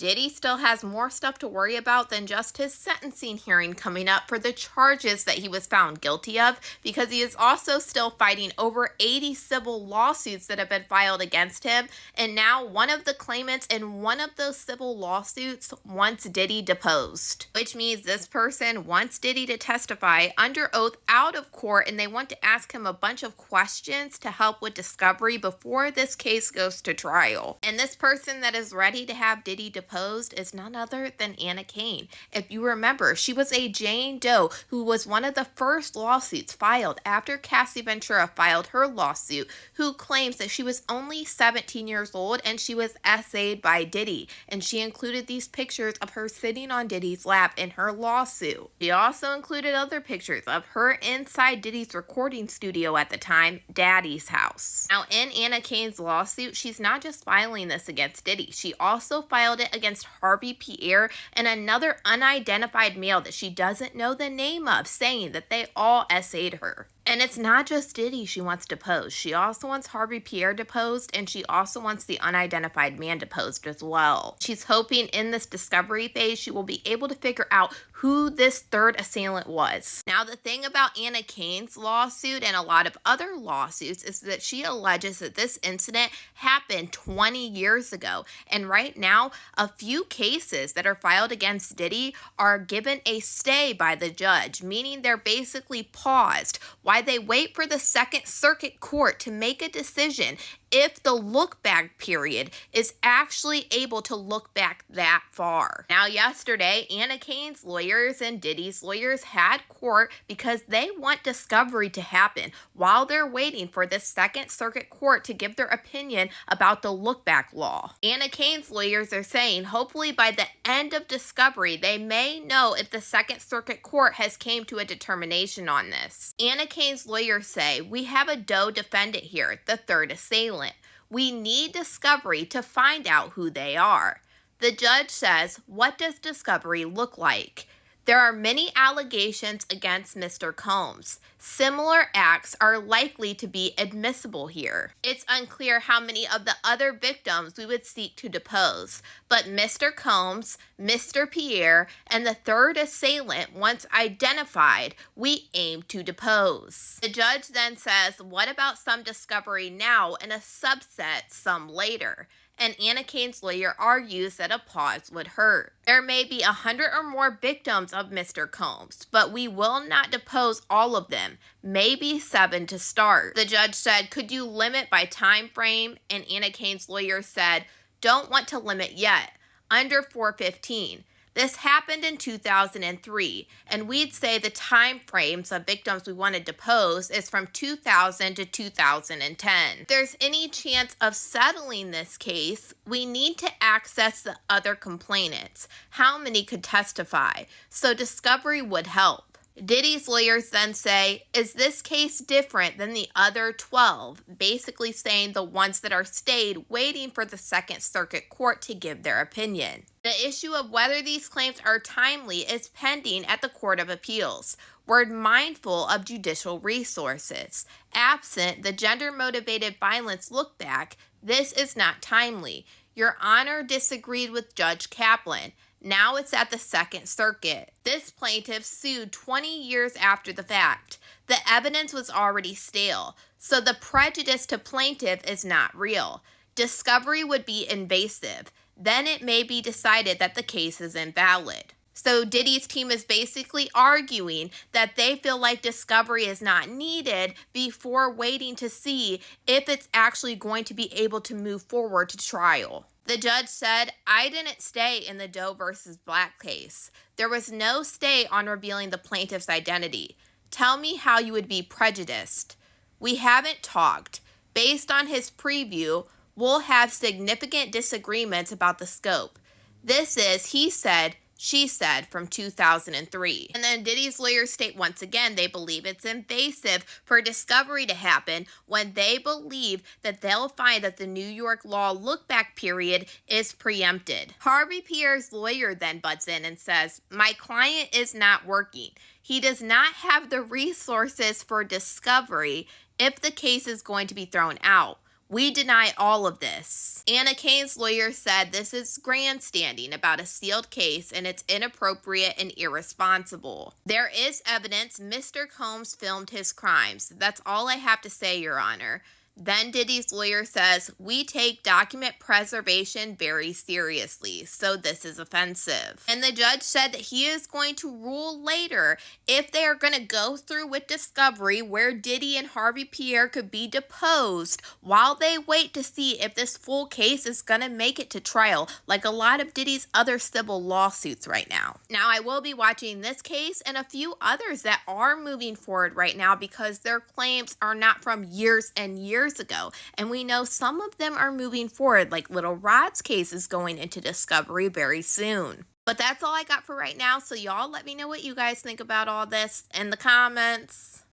Diddy still has more stuff to worry about than just his sentencing hearing coming up for the charges that he was found guilty of, because he is also still fighting over 80 civil lawsuits that have been filed against him, and now one of the claimants in one of those civil lawsuits wants Diddy deposed, which means this person wants Diddy to testify under oath out of court, and they want to ask him a bunch of questions to help with discovery before this case goes to trial. And this person that is ready to have Diddy deposed is none other than Anna Kane. If you remember, she was a Jane Doe who was one of the first lawsuits filed after Cassie Ventura filed her lawsuit, who claims that she was only 17 years old and she was essayed by Diddy, and she included these pictures of her sitting on Diddy's lap in her lawsuit. She also included other pictures of her inside Diddy's recording studio at the time, Daddy's house. Now, in Anna Kane's lawsuit, she's not just filing this against Diddy, she also filed it against Harvey Pierre and another unidentified male that she doesn't know the name of, saying that they all essayed her. And it's not just Diddy she wants deposed. She also wants Harvey Pierre deposed, and she also wants the unidentified man deposed as well. She's hoping in this discovery phase she will be able to figure out who this third assailant was. Now, the thing about Anna Kane's lawsuit and a lot of other lawsuits is that she alleges that this incident happened 20 years ago. And right now, a few cases that are filed against Diddy are given a stay by the judge, meaning they're basically paused while they wait for the Second Circuit Court to make a decision if the look back period is actually able to look back that far. Now, yesterday, Anna Kane's lawyers and Diddy's lawyers had court because they want discovery to happen while they're waiting for the Second Circuit Court to give their opinion about the look back law. Anna Kane's lawyers are saying hopefully by the end of discovery, they may know if the Second Circuit Court has came to a determination on this. Anna Kane's lawyers say, "We have a Doe defendant here, the third assailant. We need discovery to find out who they are." The judge says, "What does discovery look like?" There are many allegations against Mr. Combs. Similar acts are likely to be admissible here. It's unclear how many of the other victims we would seek to depose, but Mr. Combs, Mr. Pierre, and the third assailant, once identified, we aim to depose. The judge then says, "What about some discovery now and a subset some later?" And Anna Kane's lawyer argues that a pause would hurt. There may be 100 or more victims of Mr. Combs, but we will not depose all of them, maybe 7 to start. The judge said, "Could you limit by time frame?" And Anna Kane's lawyer said, "Don't want to limit yet, under 415. This happened in 2003, and we'd say the time frames of victims we want to depose is from 2000 to 2010. If there's any chance of settling this case, we need to access the other complainants. How many could testify? So discovery would help." Diddy's lawyers then say, "Is this case different than the other 12? Basically saying the ones that are stayed waiting for the Second Circuit Court to give their opinion. The issue of whether these claims are timely is pending at the Court of Appeals. We're mindful of judicial resources. Absent the gender-motivated violence look back, this is not timely. Your Honor disagreed with Judge Kaplan. Now it's at the Second Circuit. This plaintiff sued 20 years after the fact. The evidence was already stale, so the prejudice to plaintiff is not real. Discovery would be invasive. Then it may be decided that the case is invalid." So Diddy's team is basically arguing that they feel like discovery is not needed before waiting to see if it's actually going to be able to move forward to trial. The judge said, "I didn't stay in the Doe versus Black case. There was no stay on revealing the plaintiff's identity. Tell me how you would be prejudiced. We haven't talked. Based on his preview, we'll have significant disagreements about the scope. This is, he said, she said, from 2003. And then Diddy's lawyers state once again they believe it's invasive for discovery to happen when they believe that they'll find that the New York law look-back period is preempted. Harvey Pierre's lawyer then butts in and says, "My client is not working. He does not have the resources for discovery if the case is going to be thrown out. We deny all of this. Anna Kane's lawyer said this is grandstanding about a sealed case and it's inappropriate and irresponsible. There is evidence Mr. Combs filmed his crimes. That's all I have to say, Your Honor. Then Diddy's lawyer says, we take document preservation very seriously, so this is offensive. And the judge said that he is going to rule later if they are going to go through with discovery where Diddy and Harvey Pierre could be deposed while they wait to see if this full case is going to make it to trial, like a lot of Diddy's other civil lawsuits right now. Now, I will be watching this case and a few others that are moving forward right now because their claims are not from years and years ago, and we know some of them are moving forward, like Little Rod's case is going into discovery very soon. But that's all I got for right now, so y'all let me know what you guys think about all this in the comments.